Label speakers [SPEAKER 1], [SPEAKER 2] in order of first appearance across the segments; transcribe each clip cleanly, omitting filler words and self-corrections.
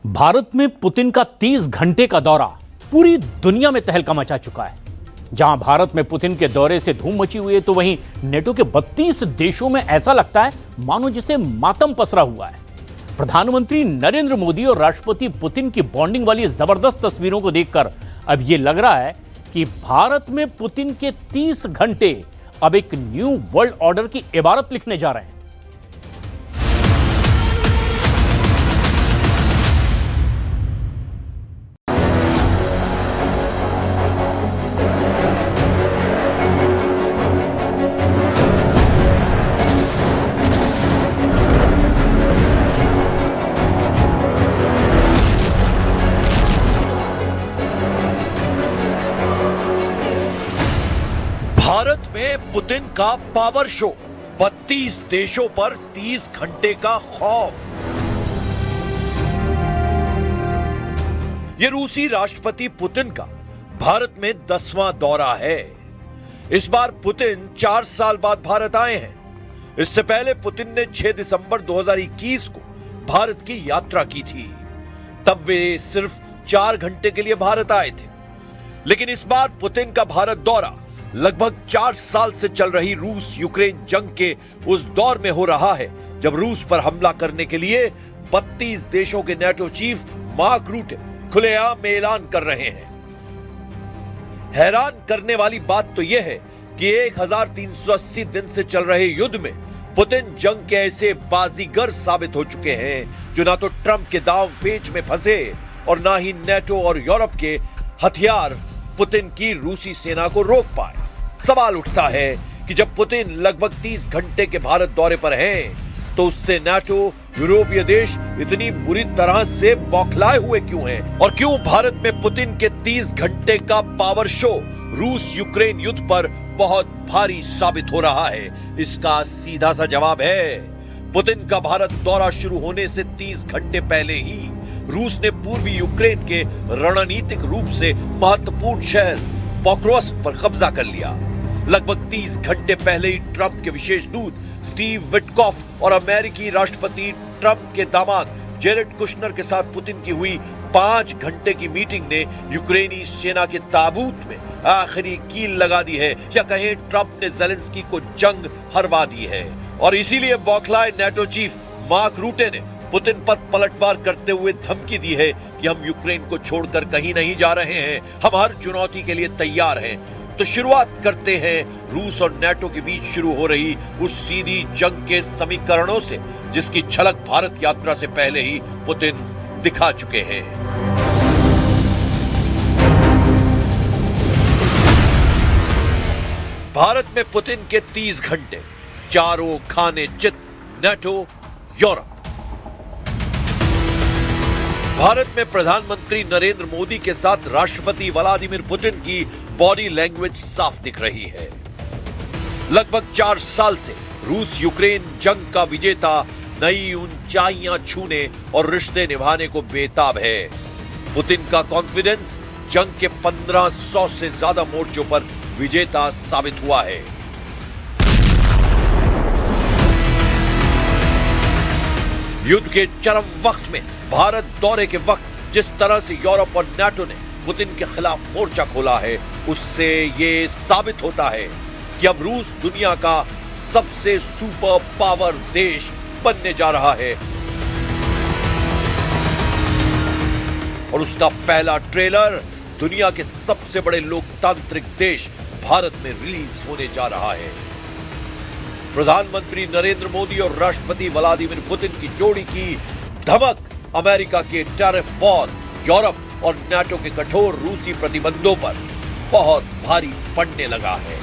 [SPEAKER 1] भारत में पुतिन का 30 घंटे का दौरा पूरी दुनिया में तहलका मचा चुका है। जहां भारत में पुतिन के दौरे से धूम मची हुई है, तो वहीं नेटो के 32 देशों में ऐसा लगता है मानो जिसे मातम पसरा हुआ है। प्रधानमंत्री नरेंद्र मोदी और राष्ट्रपति पुतिन की बॉन्डिंग वाली जबरदस्त तस्वीरों को देखकर अब यह लग रहा है कि भारत में पुतिन के 30 घंटे अब एक न्यू वर्ल्ड ऑर्डर की इबारत लिखने जा रहे हैं।
[SPEAKER 2] भारत में पुतिन का पावर शो, 32 देशों पर 30 घंटे का खौफ। ये रूसी राष्ट्रपति पुतिन का भारत में 10वां दौरा है। इस बार पुतिन 4 साल बाद भारत आए हैं। इससे पहले पुतिन ने 6 दिसंबर 2021 को भारत की यात्रा की थी। तब वे सिर्फ 4 घंटे के लिए भारत आए थे। लेकिन इस बार पुतिन का भारत दौरा लगभग 4 साल से चल रही रूस यूक्रेन जंग के उस दौर में हो रहा है जब रूस पर हमला करने के लिए 32 देशों के नेटो चीफ मार्क रूटे खुलेआम में ऐलान कर रहे हैं। हैरान करने वाली बात तो यह है कि 1380 दिन से चल रहे युद्ध में पुतिन जंग के ऐसे बाजीगर साबित हो चुके हैं जो ना तो ट्रंप के दांव पेच में फंसे और ना ही नेटो और यूरोप के हथियार पुतिन की रूसी सेना को रोक पाए। सवाल उठता है कि जब पुतिन लगभग 30 घंटे के भारत दौरे पर हैं, तो उससे नाटो यूरोपीय देश इतनी बुरी तरह से बौखलाए हुए क्यों हैं? और क्यों भारत में पुतिन के 30 घंटे का पावर शो रूस यूक्रेन युद्ध पर बहुत भारी साबित हो रहा है? इसका सीधा सा जवाब है, पुतिन का भारत दौरा शुरू होने से 30 घंटे पहले ही रूस ने पूर्वी यूक्रेन के रणनीतिक रूप से महत्वपूर्ण शहर पोक्रोव्स्क पर कब्जा कर लिया। लगभग 30 घंटे पहले ही ट्रंप के विशेष दूत स्टीव विटकॉफ और अमेरिकी राष्ट्रपति ट्रंप के दामाद जेरेड कुशनर के साथ पुतिन की हुई 5 घंटे की मीटिंग ने यूक्रेनी सेना के ताबूत में आखिरी कील लगा दी है, या कहें ट्रंप ने ज़ेलेंस्की को जंग हरवा दी है। और इसीलिए बौखलाए नेटो चीफ मार्क रूटे ने पुतिन पर पलटवार करते हुए धमकी दी है कि हम यूक्रेन को छोड़कर कहीं नहीं जा रहे हैं, हम हर चुनौती के लिए तैयार हैं। तो शुरुआत करते हैं रूस और नेटो के बीच शुरू हो रही उस सीधी जंग के समीकरणों से, जिसकी झलक भारत यात्रा से पहले ही पुतिन दिखा चुके हैं। भारत में पुतिन के 30 घंटे, चारों खाने चित, नेटो, यूरोप। भारत में प्रधानमंत्री नरेंद्र मोदी के साथ राष्ट्रपति व्लादिमीर पुतिन की बॉडी लैंग्वेज साफ दिख रही है। लगभग 4 साल से रूस यूक्रेन जंग का विजेता नई ऊंचाइयां छूने और रिश्ते निभाने को बेताब है। पुतिन का कॉन्फिडेंस जंग के 1500 से ज्यादा मोर्चों पर विजेता साबित हुआ है। युद्ध के चरम वक्त में भारत दौरे के वक्त जिस तरह से यूरोप और नाटो ने पुतिन के खिलाफ मोर्चा खोला है, उससे ये साबित होता है कि अब रूस दुनिया का सबसे सुपर पावर देश बनने जा रहा है। और उसका पहला ट्रेलर दुनिया के सबसे बड़े लोकतांत्रिक देश भारत में रिलीज होने जा रहा है। प्रधानमंत्री नरेंद्र मोदी और राष्ट्रपति व्लादिमीर पुतिन की जोड़ी की धमक अमेरिका के टैरिफ वॉर, यूरोप और नाटो के कठोर रूसी प्रतिबंधों पर बहुत भारी पड़ने लगा है।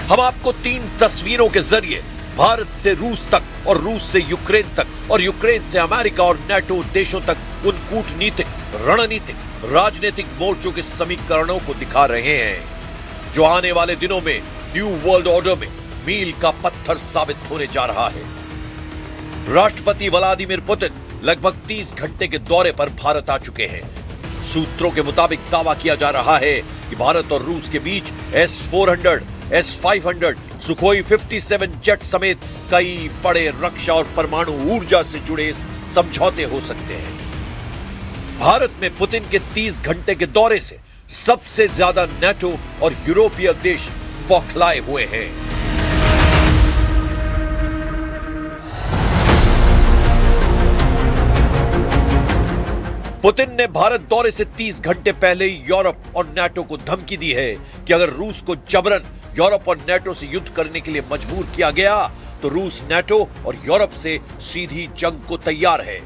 [SPEAKER 2] हम आपको 3 तस्वीरों के जरिए भारत से रूस तक और रूस से यूक्रेन तक और यूक्रेन से अमेरिका और नाटो देशों तक उन कूटनीतिक, रणनीतिक, राजनीतिक मोर्चों के समीकरणों को दिखा रहे हैं जो आने वाले दिनों में न्यू वर्ल्ड ऑर्डर में मील का पत्थर साबित होने जा रहा है। राष्ट्रपति व्लादिमीर पुतिन लगभग 30 घंटे के दौरे पर भारत आ चुके हैं। सूत्रों के मुताबिक दावा किया जा रहा है कि भारत और रूस के बीच S-400, S-500, सुखोई 57 जेट समेत कई बड़े रक्षा और परमाणु ऊर्जा से जुड़े समझौते हो सकते हैं। भारत में पुतिन के 30 घंटे के दौरे से सबसे ज्यादा नेटो और यूरोपीय देश बौखलाए हुए हैं। पुतिन ने भारत दौरे से 30 घंटे पहले ही यूरोप और नेटो को धमकी दी है कि अगर रूस को जबरन यूरोप और नेटो से युद्ध करने के लिए मजबूर किया गया तो रूस नेटो और यूरोप से सीधी जंग को तैयार है।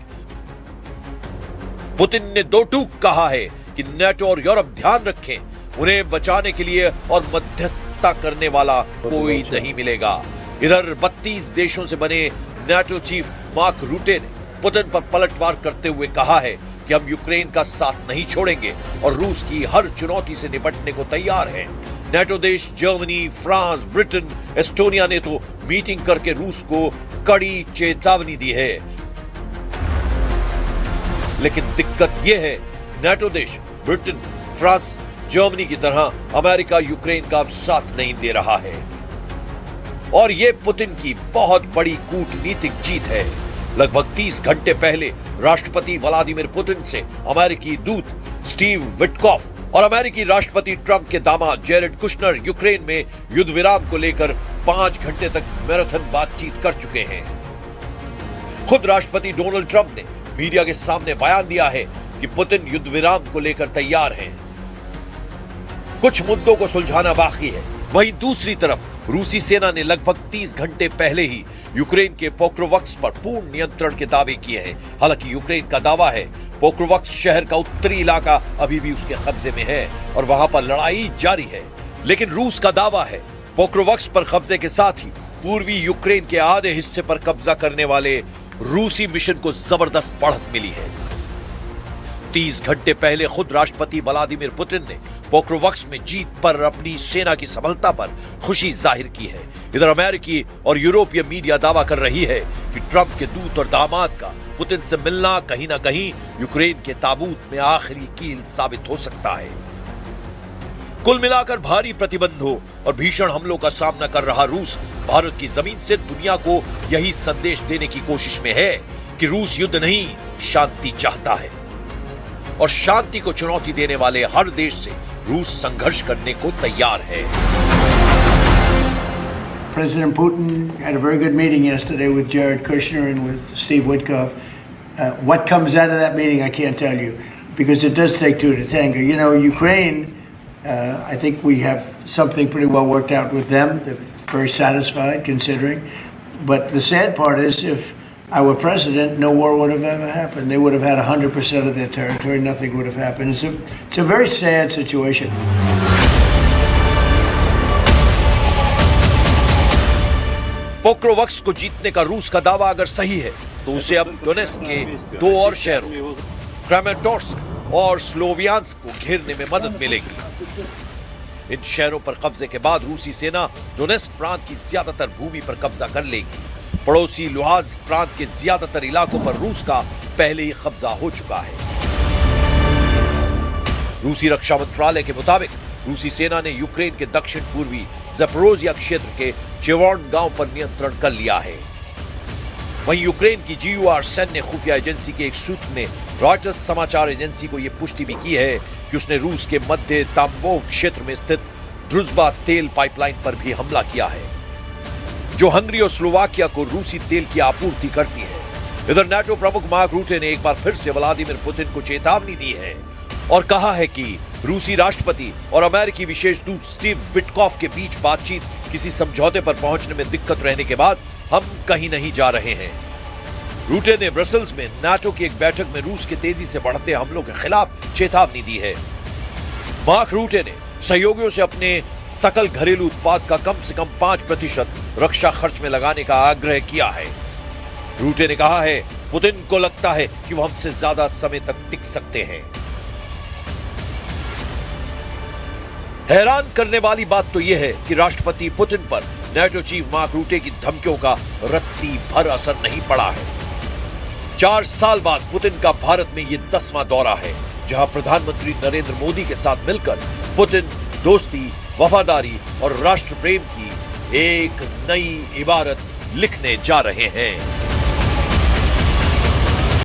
[SPEAKER 2] पुतिन ने दो टूक कहा है कि नेटो और यूरोप ध्यान रखें, उन्हें बचाने के लिए और मध्यस्थता करने वाला कोई नहीं मिलेगा। इधर 32 देशों से बने नेटो चीफ मार्क रूटे ने पुतिन पर पलटवार करते हुए कहा है कि हम यूक्रेन का साथ नहीं छोड़ेंगे और रूस की हर चुनौती से निपटने को तैयार हैं। नेटो देश जर्मनी, फ्रांस, ब्रिटेन, एस्टोनिया ने तो मीटिंग करके रूस को कड़ी चेतावनी दी है। लेकिन दिक्कत यह है, नेटो देश ब्रिटेन, फ्रांस, जर्मनी की तरह अमेरिका यूक्रेन का अब साथ नहीं दे रहा है और यह पुतिन की बहुत बड़ी कूटनीतिक जीत है। लगभग 30 घंटे पहले राष्ट्रपति व्लादिमीर पुतिन से अमेरिकी दूत स्टीव विटकॉफ और अमेरिकी राष्ट्रपति ट्रंप के दामाद जेरेड कुशनर यूक्रेन में युद्ध विराम को लेकर 5 घंटे तक मैराथन बातचीत कर चुके हैं। खुद राष्ट्रपति डोनाल्ड ट्रंप ने मीडिया के सामने बयान दिया है कि पुतिन युद्ध विराम को लेकर तैयार हैं। कुछ मुद्दों को सुलझाना बाकी है। वहीं दूसरी तरफ रूसी सेना ने लगभग 30 घंटे पहले ही यूक्रेन के पोक्रोवस्क पर पूर्ण नियंत्रण के दावे किए हैं। हालांकि यूक्रेन का दावा है पोक्रोवस्क शहर का उत्तरी इलाका अभी भी उसके कब्जे में है और वहां पर लड़ाई जारी है। लेकिन रूस का दावा है पोक्रोवस्क पर कब्जे के साथ ही पूर्वी यूक्रेन के आधे हिस्से पर कब्जा करने वाले रूसी मिशन को जबरदस्त बढ़त मिली है। 30 घंटे पहले खुद राष्ट्रपति व्लादिमीर पुतिन ने पोक्रोवस्क में जीत पर अपनी सेना की सफलता पर खुशी जाहिर की है। इधर अमेरिकी और यूरोपीय मीडिया दावा कर रही है कि ट्रंप के दूत और दामाद का पुतिन से मिलना कहीं ना कहीं यूक्रेन के ताबूत में आखिरी कील साबित हो सकता है। कुल मिलाकर भारी प्रतिबंधों और भीषण हमलों का सामना कर रहा रूस भारत की जमीन से दुनिया को यही संदेश देने की कोशिश में है कि रूस युद्ध नहीं, शांति चाहता है और शांति को चुनौती देने वाले हर देश से रूस संघर्ष करने को तैयार है।
[SPEAKER 3] President Putin had a very good meeting yesterday with Jared Kushner and with Steve Witkoff. What comes out of that meeting, I can't tell you, because it does take two to tango. You know, Ukraine, I think we have something pretty well worked out with them. They're very satisfied, considering. But the sad part is, if I were president, no war would have ever happened. They would have had 100% of their territory. Nothing would have happened. It's a very sad situation.
[SPEAKER 2] Pokrovsk को जीतने का रूस का दावा अगर सही है तो उसे अब डोनेट्स्क के 2 और शहरों क्रामाटोर्स्क और स्लोवियांस्क को घेरने में मदद मिलेगी। इन शहरों पर कब्जे के बाद रूसी सेना डोनेट्स्क प्रांत की ज्यादातर भूमि पर कब्जा कर लेगी। पड़ोसी लुहांस्क प्रांत के ज्यादातर इलाकों पर रूस का पहले ही कब्जा हो चुका है। रूसी रक्षा मंत्रालय के मुताबिक रूसी सेना ने यूक्रेन के दक्षिण पूर्वी ज़पोरोजिया क्षेत्र के चेवोर्न गांव पर नियंत्रण कर लिया है। वहीं यूक्रेन की GUR सैन्य खुफिया एजेंसी के एक सूत्र ने रॉयटर्स समाचार एजेंसी को यह पुष्टि भी की है कि उसने रूस के मध्य ताम्बोव क्षेत्र में स्थित ड्रुजबा तेल पाइपलाइन पर भी हमला किया है, जो हंगरी और स्लोवाकिया को रूसी तेल की आपूर्ति करती है। इधर नाटो प्रमुख मार्क रूटे ने एक बार फिर से व्लादिमीर पुतिन को चेतावनी दी है और कहा है कि रूसी राष्ट्रपति और अमेरिकी विशेष दूत स्टीव विटकॉफ के बीच बातचीत किसी समझौते पर पहुंचने में दिक्कत रहने के बाद हम कहीं नहीं जा रहे हैं। रूटे ने ब्रसेल्स में नाटो की एक बैठक में रूस के तेजी से बढ़ते हमलों के खिलाफ चेतावनी दी है। मार्क रूटे ने सहयोगियों से अपने सकल घरेलू उत्पाद का कम से कम 5% रक्षा खर्च में लगाने का आग्रह किया है। रूटे ने कहा है पुतिन को लगता है कि वो हमसे ज्यादा समय तक टिक सकते हैं। हैरान करने वाली बात तो यह है कि राष्ट्रपति पुतिन पर नेटो चीफ मार्क रूटे की धमकियों का रत्ती भर असर नहीं पड़ा है। 4 साल बाद पुतिन का भारत में यह 10वां दौरा है, जहां प्रधानमंत्री नरेंद्र मोदी के साथ मिलकर पुतिन दोस्ती, वफादारी और राष्ट्र प्रेम की एक नई इबारत लिखने जा रहे हैं।